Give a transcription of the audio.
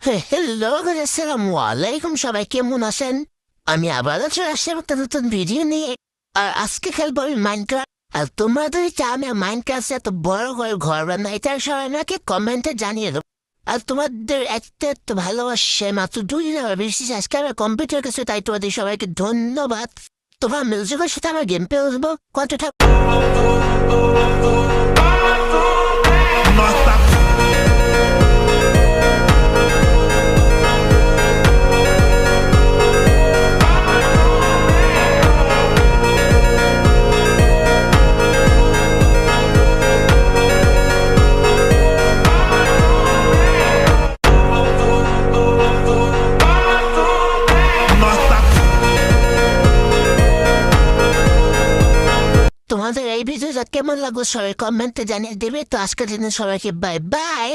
Hello, আসসালামু আলাইকুম, সবাই কেমন আছেন? আমি আবারও চলে আসলাম একটা নতুন ভিডিও নিয়ে। আর আজকে খেলবো আমি মাইনক্রাফট। আর তোমাদের আমি মাইনক্রাফট এত বড় করে ঘর বানাই, এটা সবাই আমাকে কমেন্টে জানিয়ে দেবো। আর তোমাদের এত ভালোবাসে, মাত্র 2 দিনের বেশি আজকে আমার কম্পিউটার কাছে, তাই তোমাদের সবাইকে ধন্যবাদ। তোমার মিউজিকের সাথে আমার গেম প্লে আসবো কতটা। তোমাদের এই ভিডিওটা কেমন লাগলো সবাই কমেন্টে জানিয়ে দেবে। তো আজকের দিনে সবাইকে বাই বাই।